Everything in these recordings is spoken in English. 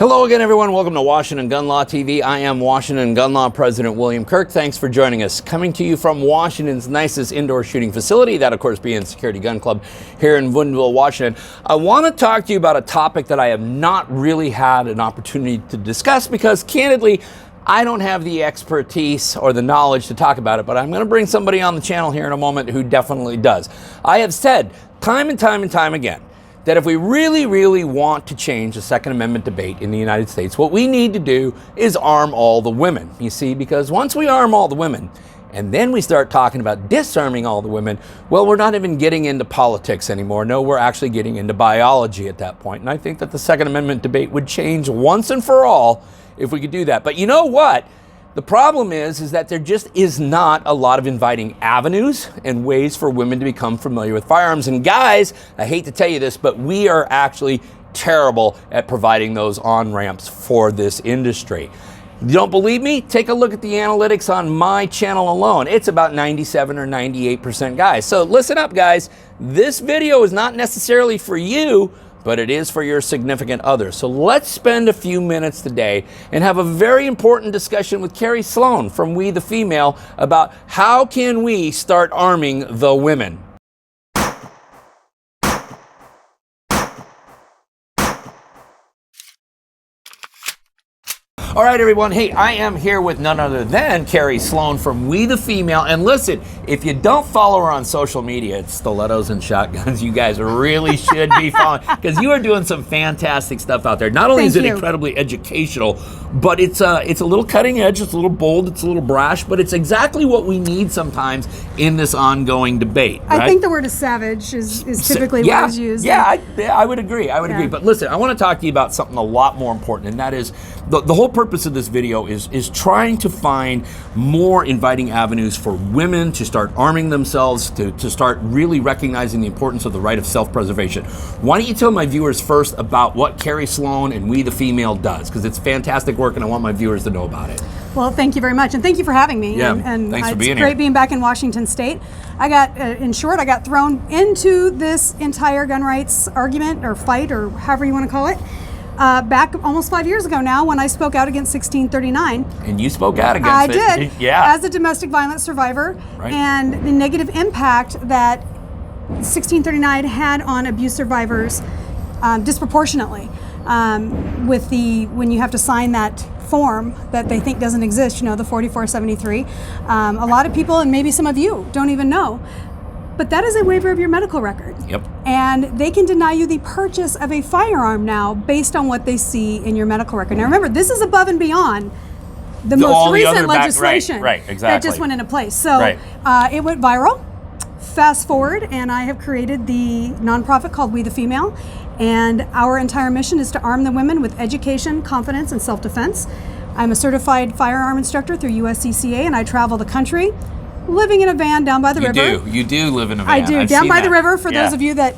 Hello again, everyone. Welcome to Washington Gun Law TV. I am Washington Gun Law President William Kirk. Thanks for joining us. Coming to you from Washington's nicest indoor shooting facility, that of course being Security Gun Club here in Woodinville, Washington. I want to talk to you about a topic that I have not really had an opportunity to discuss because, candidly, I don't have the expertise or the knowledge to talk about it, but I'm going to bring somebody on the channel here in a moment who definitely does. I have said time and time again that if we really want to change the Second Amendment debate in the United States, what we need to do is arm all the women. You see, because once we arm all the women, and then we start talking about disarming all the women, well, we're not even getting into politics anymore. No, we're actually getting into biology at that point. And I think that the Second Amendment debate would change once and for all if we could do that. But you know what? The problem is that there just is not a lot of inviting avenues and ways for women to become familiar with firearms. And guys, I hate to tell you this, but we are actually terrible at providing those on-ramps for this industry. You don't believe me? Take a look at the analytics on my channel alone. It's about 97 or 98% guys. So listen up, guys. This video is not necessarily for you, but it is for your significant other. So let's spend a few minutes today and have a very important discussion with Kerry Slone from We the Female about how can we start arming the women. All right, everyone. Hey, I am here with none other than Kerry Slone from We the Female. And listen, if you don't follow her on social media, it's stilettos and shotguns. You guys really should be following because you are doing some fantastic stuff out there. Not only is it incredibly educational, but it's a little cutting edge, it's a little bold, it's a little brash, but it's exactly what we need sometimes in this ongoing debate. Right? I think the word is savage is typically what is used. Yeah, I would agree. I would agree. But listen, I want to talk to you about something a lot more important, and that is the whole purpose of this video is trying to find more inviting avenues for women to start arming themselves, to start really recognizing the importance of the right of self-preservation. Why don't you tell my viewers first about what Kerry Slone and We the Female does, because it's fantastic work and I want my viewers to know about it. Well, thank you very much, and thank you for having me. Yeah, thanks for being here. It's great being back in Washington State. I got, in short, I got thrown into this entire gun rights argument or fight or however you want to call it. Back almost 5 years ago now when I spoke out against 1639. And you spoke out against it. I did, yeah. As a domestic violence survivor, right. And the negative impact that 1639 had on abuse survivors disproportionately. When you have to sign that form that they think doesn't exist, you know, the 4473. A lot of people, and maybe some of you, don't even know. But that is a waiver of your medical record. Yep. And they can deny you the purchase of a firearm now based on what they see in your medical record. Now remember, this is above and beyond the most recent legislation right, exactly. that just went into place. So it went viral. Fast forward, and I have created the nonprofit called We the Female. And our entire mission is to arm the women with education, confidence, and self-defense. I'm a certified firearm instructor through USCCA, and I travel the country living in a van down by the river. You do live in a van. I do, down by the river, for those of you that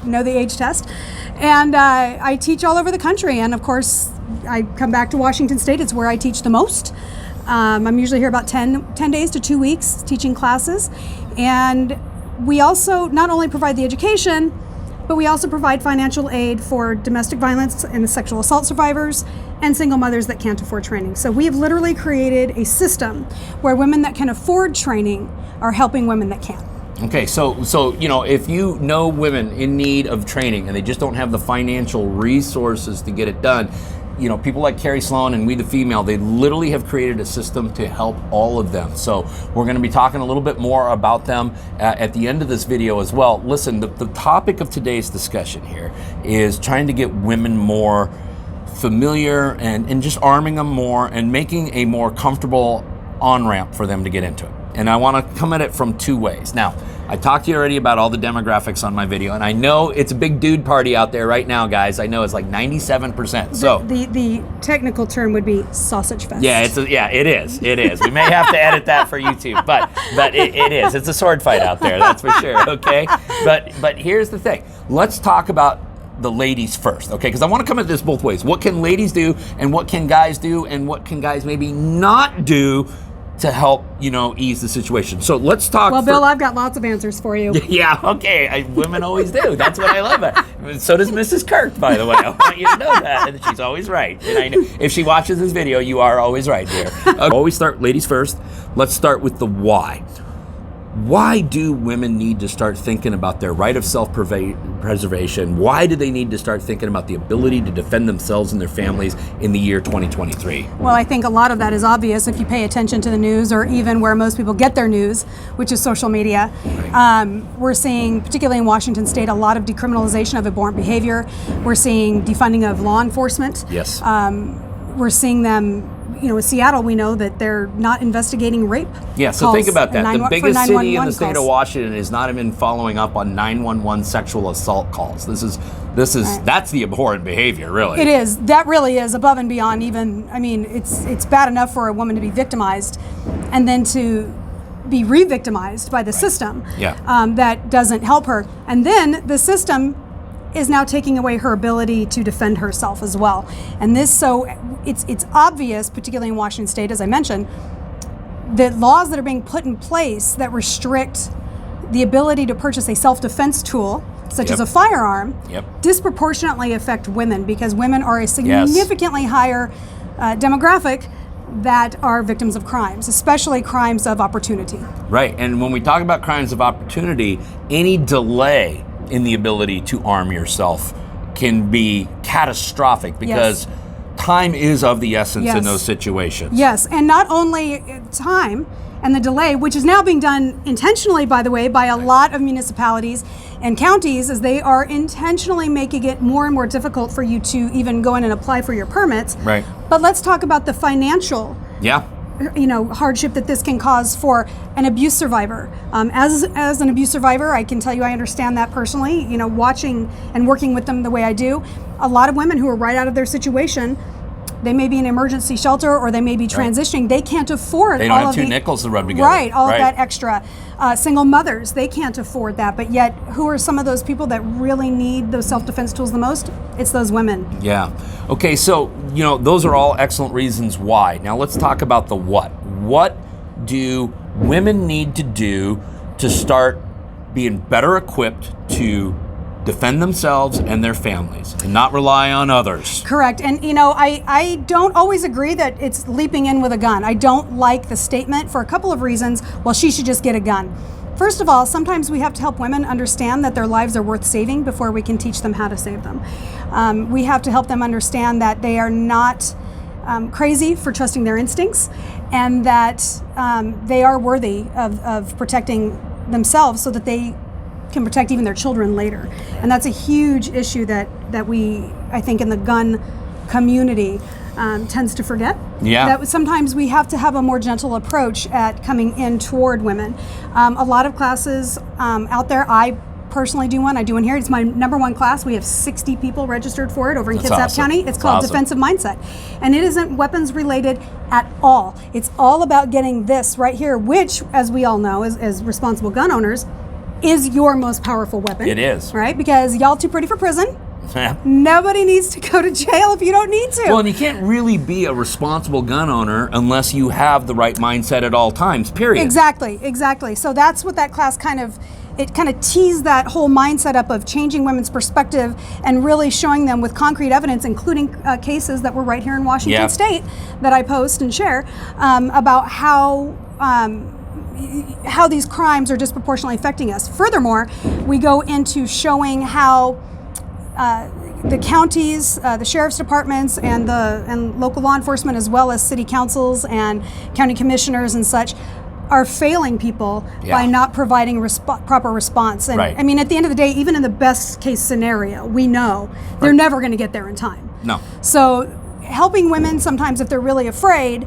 know the age test. And I teach all over the country, and of course, I come back to Washington State. It's where I teach the most. I'm usually here about 10 days to 2 weeks teaching classes. And we also not only provide the education, but we also provide financial aid for domestic violence and sexual assault survivors and single mothers that can't afford training. So we have literally created a system where women that can afford training are helping women that can't. Okay, so you know, if you know women in need of training and they just don't have the financial resources to get it done, you know, people like Kerry Slone and We the Female, they literally have created a system to help all of them. So we're going to be talking a little bit more about them at the end of this video as well. Listen, the topic of today's discussion here is trying to get women more familiar and just arming them more and making a more comfortable on-ramp for them to get into it. And I want to come at it from two ways. Now, I talked to you already about all the demographics on my video, and I know it's a big dude party out there right now, guys. I know it's like 97%. So the technical term would be sausage fest. Yeah, it is. It is. We may have to edit that for YouTube, but it is. It's a sword fight out there, that's for sure. Okay, but here's the thing. Let's talk about the ladies first, okay? Because I want to come at this both ways. What can ladies do, and what can guys do, and what can guys maybe not do to help, ease the situation. So let's talk. Well, Bill, I've got lots of answers for you. Yeah, okay. Women always do. That's what I love. So does Mrs. Kirk, by the way. I want you to know that. And she's always right. And I know if she watches this video, you are always right, dear. Always start, ladies first. Let's start with the why. Why do women need to start thinking about their right of self-preservation? Why do they need to start thinking about the ability to defend themselves and their families in the year 2023? Well, I think a lot of that is obvious if you pay attention to the news, or even where most people get their news, which is social media. Right. We're seeing, particularly in Washington State, a lot of decriminalization of abhorrent behavior. We're seeing defunding of law enforcement. Yes. We're seeing them. In Seattle, we know that they're not investigating rape. Yeah, so think about that. The biggest city in the state of Washington is not even following up on 911 sexual assault calls. That's the abhorrent behavior, really. It is. That really is above and beyond even, it's bad enough for a woman to be victimized and then to be re-victimized by the system. Yeah. That doesn't help her. And then the system is now taking away her ability to defend herself as well. And it's obvious, particularly in Washington State, as I mentioned, that laws that are being put in place that restrict the ability to purchase a self-defense tool, such as a firearm, disproportionately affect women, because women are a significantly higher demographic that are victims of crimes, especially crimes of opportunity. Right, and when we talk about crimes of opportunity, any delay in the ability to arm yourself can be catastrophic, because time is of the essence in those situations. Yes, and not only time and the delay, which is now being done intentionally, by the way, by a lot of municipalities and counties, as they are intentionally making it more and more difficult for you to even go in and apply for your permits. Right. But let's talk about the financial hardship that this can cause for an abuse survivor. As an abuse survivor, I can tell you I understand that personally, watching and working with them the way I do. A lot of women who are right out of their situation, they may be in emergency shelter or they may be transitioning. They can't afford They don't have two nickels to rub together. Right, all of that extra. Single mothers, they can't afford that. But yet, who are some of those people that really need those self-defense tools the most? It's those women. Yeah. Okay, so, those are all excellent reasons why. Now let's talk about the what. What do women need to do to start being better equipped to defend themselves and their families and not rely on others? Correct. And I don't always agree that it's leaping in with a gun. I don't like the statement for a couple of reasons. Well, she should just get a gun. First of all, sometimes we have to help women understand that their lives are worth saving before we can teach them how to save them. We have to help them understand that they are not crazy for trusting their instincts, and that they are worthy of protecting themselves so that they can protect even their children later. And that's a huge issue that we, I think, in the gun community tends to forget. Yeah. That sometimes we have to have a more gentle approach at coming in toward women. A lot of classes out there, I personally do one. I do one here. It's my #1 class. We have 60 people registered for it over in Kitsap County. It's called Defensive Mindset. And it isn't weapons related at all. It's all about getting this right here, which, as we all know, as responsible gun owners, is your most powerful weapon. It is. Right? Because y'all too pretty for prison. Nobody needs to go to jail if you don't need to. Well, and you can't really be a responsible gun owner unless you have the right mindset at all times, period. Exactly. So that's what that class kind of teased that whole mindset up of changing women's perspective and really showing them with concrete evidence, including cases that were right here in Washington State that I post and share about how these crimes are disproportionately affecting us. Furthermore, we go into showing how the counties, the sheriff's departments, and local law enforcement, as well as city councils and county commissioners and such, are failing people by not providing proper response. And I mean, at the end of the day, even in the best case scenario, we know they're never going to get there in time. No. So helping women sometimes, if they're really afraid,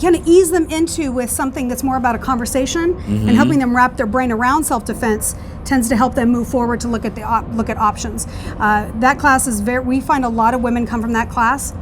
kind of ease them into with something that's more about a conversation, and helping them wrap their brain around self-defense tends to help them move forward to look at options. That class is we find a lot of women come from that class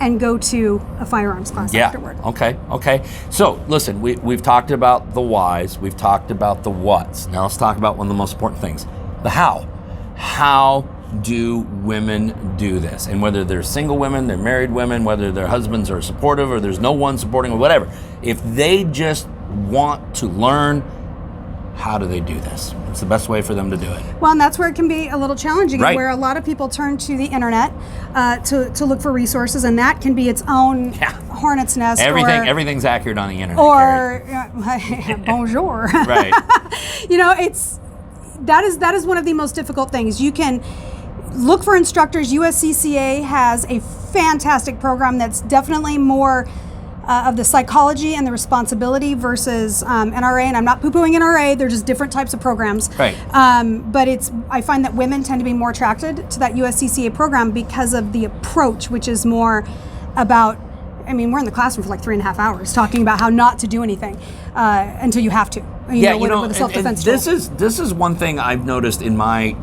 and go to a firearms class afterward. Okay. So listen, we've talked about the whys, we've talked about the whats. Now let's talk about one of the most important things, the how. How do women do this? And whether they're single women, they're married women, whether their husbands are supportive or there's no one supporting or whatever, if they just want to learn, how do they do this? It's the best way for them to do it. Well, and that's where it can be a little challenging, right, where a lot of people turn to the internet to look for resources, and that can be its own hornet's nest. Everything's accurate on the internet. Or bonjour. Right. That is one of the most difficult things. You can look for instructors. USCCA has a fantastic program that's definitely more of the psychology and the responsibility versus NRA, and I'm not poo-pooing NRA, they're just different types of programs. Right. But I find that women tend to be more attracted to that USCCA program because of the approach, which is more about, we're in the classroom for like 3.5 hours talking about how not to do anything until you have to. With a self-defense tool. This is one thing I've noticed in my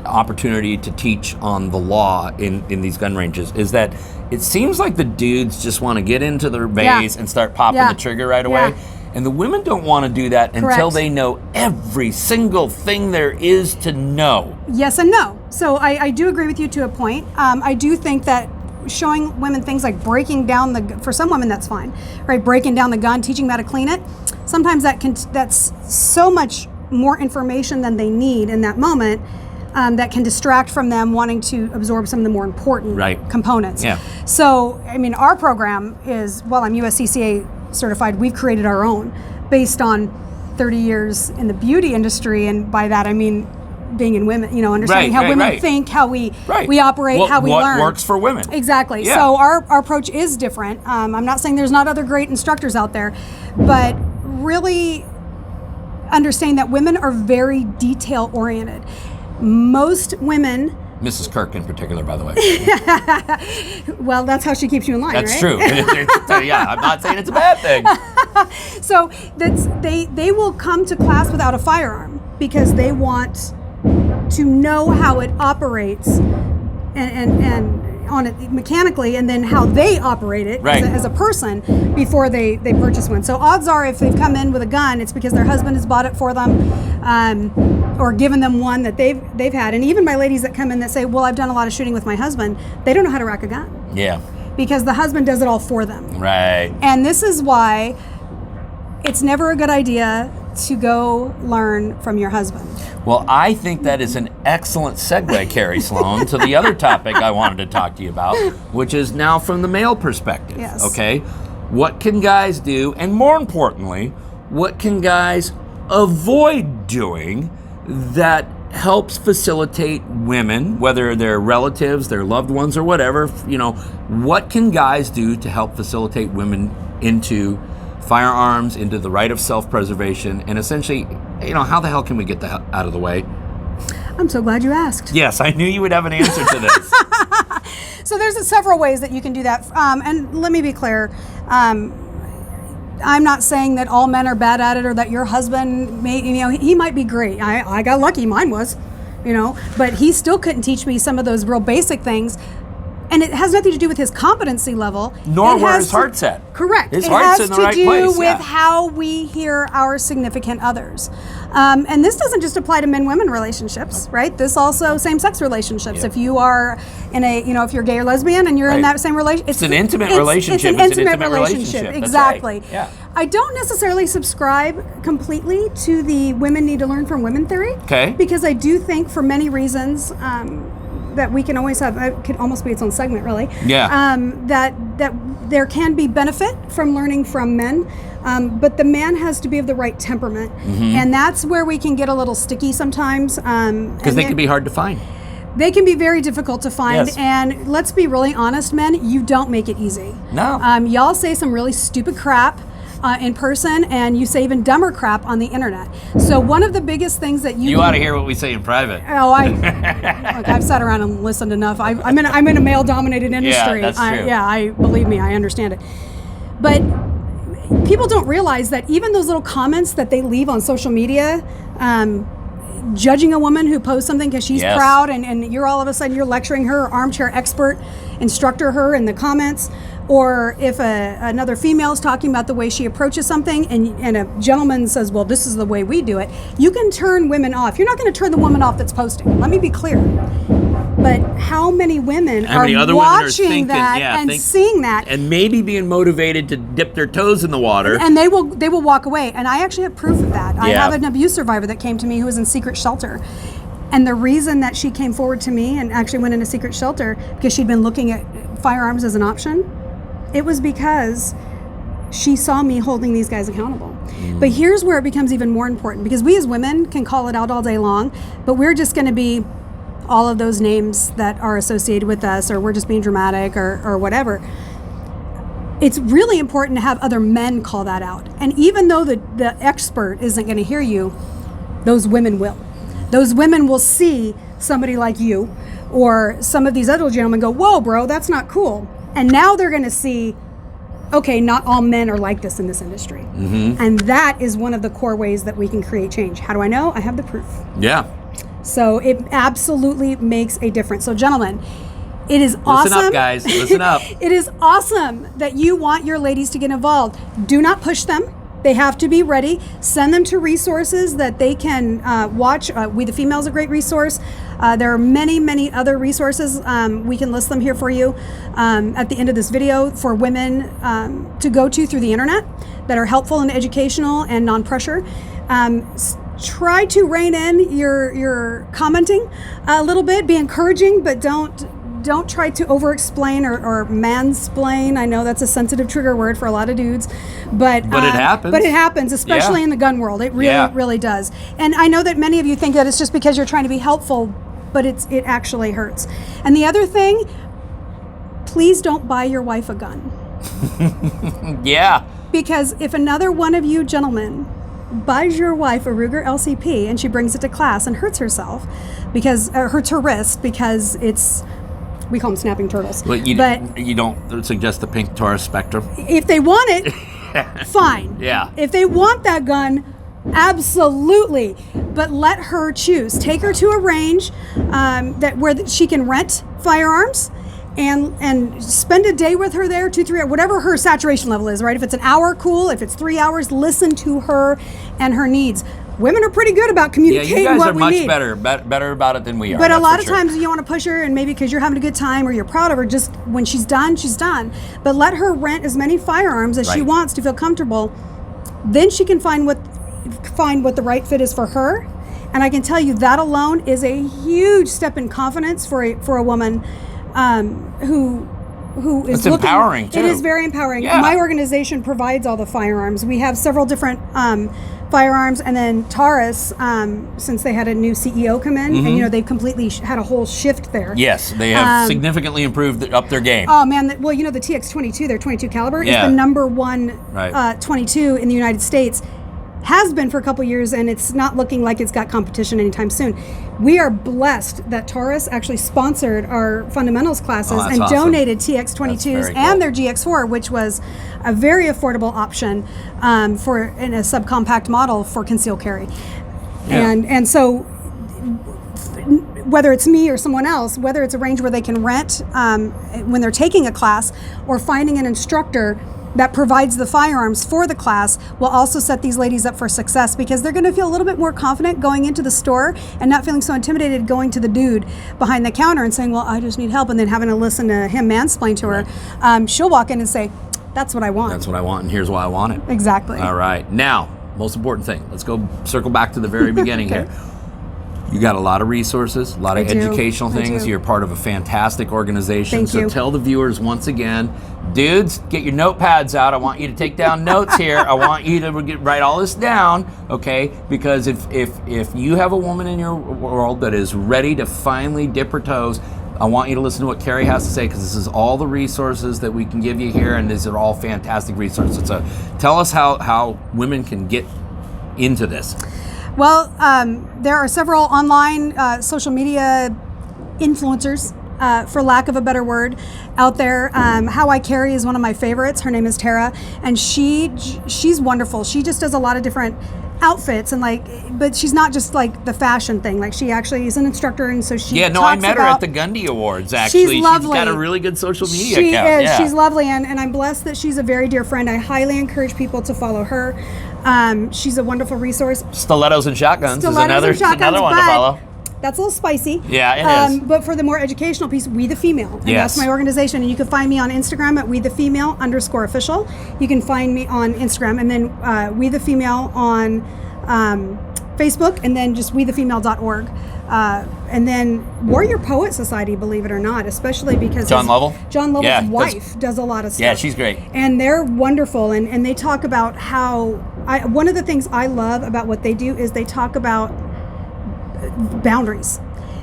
opportunity to teach on the law in these gun ranges, is that it seems like the dudes just want to get into their base and start popping the trigger right away. And the women don't want to do that until they know every single thing there is to know. Yes and no. So I do agree with you to a point. I do think that showing women things like breaking down for some women that's fine, right? Breaking down the gun, teaching them how to clean it. Sometimes that's so much more information than they need in that moment. That can distract from them wanting to absorb some of the more important components. Yeah. So, our program is, I'm USCCA certified, we've created our own based on 30 years in the beauty industry, and by that I mean being in women, understanding how women think, how we operate, how we learn. What works for women. Exactly. Yeah. So our approach is different. I'm not saying there's not other great instructors out there, but really understanding that women are very detail oriented. Most women, Mrs. Kirk in particular, by the way. Well, that's how she keeps you in line, that's right? True. I'm not saying it's a bad thing. So they will come to class without a firearm because they want to know how it operates and on it mechanically, and then how they operate it as a person before they purchase one. So odds are, if they've come in with a gun, it's because their husband has bought it for them, or given them one that they've had. And even my ladies that come in that say, well, I've done a lot of shooting with my husband, they don't know how to rack a gun. Yeah. Because the husband does it all for them. Right. And this is why it's never a good idea to go learn from your husband. Well, I think that is an excellent segue, Kerry Slone, to the other topic I wanted to talk to you about, which is now from the male perspective. Yes. Okay? What can guys do? And more importantly, what can guys avoid doing that helps facilitate women, whether they're relatives, their loved ones, or whatever? What can guys do to help facilitate women into firearms, into the right of self-preservation, and essentially, how the hell can we get that out of the way? I'm so glad you asked. Yes, I knew you would have an answer to this. So there's several ways that you can do that. And let me be clear. I'm not saying that all men are bad at it, or that your husband he might be great. I got lucky, mine was, but he still couldn't teach me some of those real basic things. And it has nothing to do with his competency level. Nor where his heart's at. Correct. His heart's in the right place. It has to do with how we hear our significant others. And this doesn't just apply to men-women relationships, right? This also same-sex relationships. If you are in if you're gay or lesbian and you're in that same relationship. It's an intimate relationship. It's an intimate relationship. Exactly. That's right. Yeah. I don't necessarily subscribe completely to the women need to learn from women theory. Okay. Because I do think for many reasons, that we can always have, it could almost be its own segment, really. Yeah. That there can be benefit from learning from men, but the man has to be of the right temperament, and that's where we can get a little sticky sometimes. Because they can be hard to find. They can be very difficult to find, yes. And let's be really honest, men, you don't make it easy. No. Y'all say some really stupid crap in person, and you say even dumber crap on the internet. So one of the biggest things that you ought to hear what we say in private. Oh, look, I've sat around and listened enough. I'm in a male-dominated industry. Yeah, that's true. Believe me, I understand it. But people don't realize that even those little comments that they leave on social media, judging a woman who posts something because she's proud, and you're all of a sudden you're lecturing her, armchair expert, instructor her in the comments. Or if another female is talking about the way she approaches something, and a gentleman says, well, this is the way we do it, you can turn women off. You're not going to turn the woman off that's posting. Let me be clear. But how many women how many are other women are watching thinking, that and seeing that, and maybe being motivated to dip their toes in the water, and they will walk away. And I actually have proof of that. I have an abuse survivor that came to me who was in secret shelter. And the reason that she came forward to me and actually went into secret shelter, because she'd been looking at firearms as an option, it was because she saw me holding these guys accountable. But here's where it becomes even more important, because we as women can call it out all day long, but we're just going to be all of those names that are associated with us, or we're just being dramatic or whatever. It's really important to have other men call that out. And even though the expert isn't going to hear you, those women will. Those women will see somebody like you or some of these other gentlemen go, whoa, bro, that's not cool. And now they're going to see, okay, not all men are like this in this industry. And that is one of the core ways that we can create change. How do I know? I have the proof. Yeah. So it absolutely makes a difference. So gentlemen, it is awesome. Listen up, guys. Listen up. It is awesome that you want your ladies to get involved. Do not push them. They have to be ready. Send them to resources that they can watch. We the Female is a great resource. There are many, many other resources. We can list them here for you at the end of this video for women to go to through the internet that are helpful and educational and non-pressure. Try to rein in your commenting a little bit. Be encouraging, but don't try to over-explain or mansplain. I know that's a sensitive trigger word for a lot of dudes, but it happens. But it happens, especially in the gun world. It really, really does. And I know that many of you think that it's just because you're trying to be helpful, but it actually hurts. And the other thing, please don't buy your wife a gun. Because if another one of you gentlemen buys your wife a Ruger LCP and she brings it to class and hurts herself because hurts her wrist because it's, we call them snapping turtles. But you don't suggest the pink Taurus Spectrum? If they want it, fine. If they want that gun, absolutely. But let her choose. Take her to a range where she can rent firearms and spend a day with her there, 2-3 hours, whatever her saturation level is, right? If it's an hour, cool. If it's 3 hours, listen to her and her needs. Women are pretty good about communicating what we need. You guys are much better about it than we are. But a lot of times you want to push her, and maybe because you're having a good time or you're proud of her, just when she's done, she's done. But let her rent as many firearms as she wants to feel comfortable. Then she can find what the right fit is for her. And I can tell you that alone is a huge step in confidence for a woman who is looking. It's empowering too. It is very empowering. My organization provides all the firearms. We have several different firearms, and then Taurus, since they had a new CEO come in, and they've completely had a whole shift there. Yes, they have significantly improved up their game. Oh man, the TX-22, their 22 caliber, is the number one 22 in the United States. Has been for a couple years, and it's not looking like it's got competition anytime soon. We are blessed that Taurus actually sponsored our fundamentals classes and donated TX-22s and their GX4, which was a very affordable option in a subcompact model for concealed carry. And so whether it's me or someone else, whether it's a range where they can rent when they're taking a class, or finding an instructor that provides the firearms for the class, will also set these ladies up for success, because they're going to feel a little bit more confident going into the store and not feeling so intimidated going to the dude behind the counter and saying, well, I just need help, and then having to listen to him mansplain to her. She'll walk in and say, that's what I want. That's what I want, and here's why I want it. Exactly. All right. Now, most important thing. Let's go circle back to the very beginning here. You got a lot of resources, a lot of educational things. You're part of a fantastic organization. So tell the viewers once again, dudes, get your notepads out. I want you to take down notes here. I want you to write all this down, okay? Because if you have a woman in your world that is ready to finally dip her toes, I want you to listen to what Kerry has to say, because this is all the resources that we can give you here, and these are all fantastic resources. So tell us how women can get into this. Well, there are several online social media influencers, for lack of a better word, out there. How I Carry is one of my favorites. Her name is Tara, and she's wonderful. She just does a lot of different outfits, and but she's not just like the fashion thing. Like, she actually is an instructor, and so she I met her at the Gundy Awards. Actually, she's lovely. She's got a really good social media account. She is. Yeah. She's lovely, and I'm blessed that she's a very dear friend. I highly encourage people to follow her. She's a wonderful resource. Stilettos and Shotguns is another one to follow. That's a little spicy. Yeah, it is. But for the more educational piece, We the Female. And that's my organization. And you can find me on Instagram at WeTheFemale_official. You can find me on Instagram, and then We the Female on Facebook, and then just WeTheFemale.org. And then Warrior Poet Society, believe it or not, especially because John Lovell's wife does a lot of stuff. Yeah, she's great. And they're wonderful. And they talk about how, one of the things I love about what they do is they talk about boundaries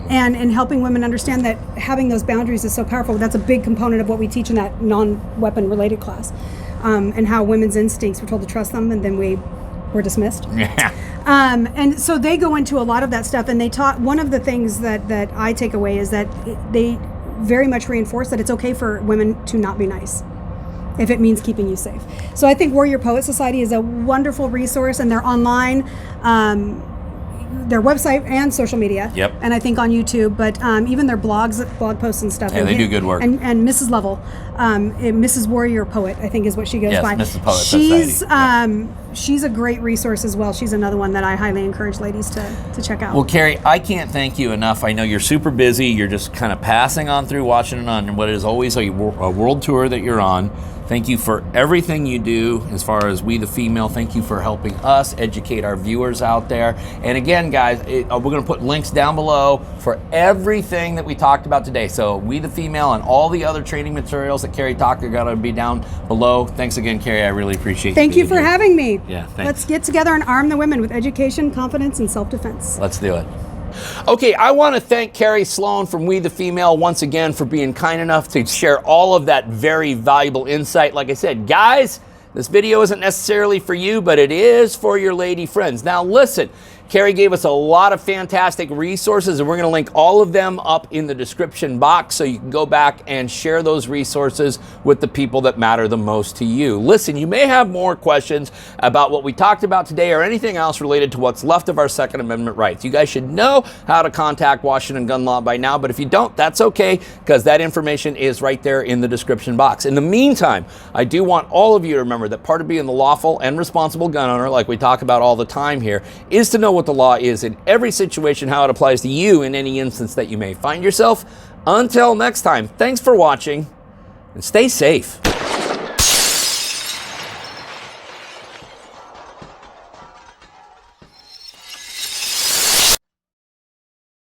and helping women understand that having those boundaries is so powerful. That's a big component of what we teach in that non-weapon related class, and how women's instincts, we're told to trust them, and then we're dismissed. Yeah. And so they go into a lot of that stuff, and they taught, one of the things that I take away is that they very much reinforce that it's okay for women to not be nice if it means keeping you safe. So I think Warrior Poet Society is a wonderful resource, and they're online, their website and social media. Yep. And I think on YouTube, but even their blog posts and stuff. Yeah, they do good work. And Mrs. Lovell, Mrs. Warrior Poet, I think is what she goes by. Yes, Mrs. Poet Society. She's a great resource as well. She's another one that I highly encourage ladies to check out. Well, Kerry, I can't thank you enough. I know you're super busy. You're just kind of passing on through Washington on what is always a world tour that you're on. Thank you for everything you do as far as We the Female. Thank you for helping us educate our viewers out there. And again, guys, we're going to put links down below for everything that we talked about today. So We the Female and all the other training materials that Kerry talked are going to be down below. Thanks again, Kerry. I really appreciate you. Thank you for having me. Yeah, thanks. Let's get together and arm the women with education, confidence, and self-defense. Let's do it. Okay, I want to thank Kerry Slone from We the Female once again for being kind enough to share all of that very valuable insight. Like I said, guys, this video isn't necessarily for you, but it is for your lady friends. Now listen, Kerry gave us a lot of fantastic resources, and we're going to link all of them up in the description box so you can go back and share those resources with the people that matter the most to you. Listen, you may have more questions about what we talked about today or anything else related to what's left of our Second Amendment rights. You guys should know how to contact Washington Gun Law by now, but if you don't, that's okay, because that information is right there in the description box. In the meantime, I do want all of you to remember that part of being the lawful and responsible gun owner, like we talk about all the time here, is to know what the law is in every situation, how it applies to you in any instance that you may find yourself. Until next time, thanks for watching and stay safe.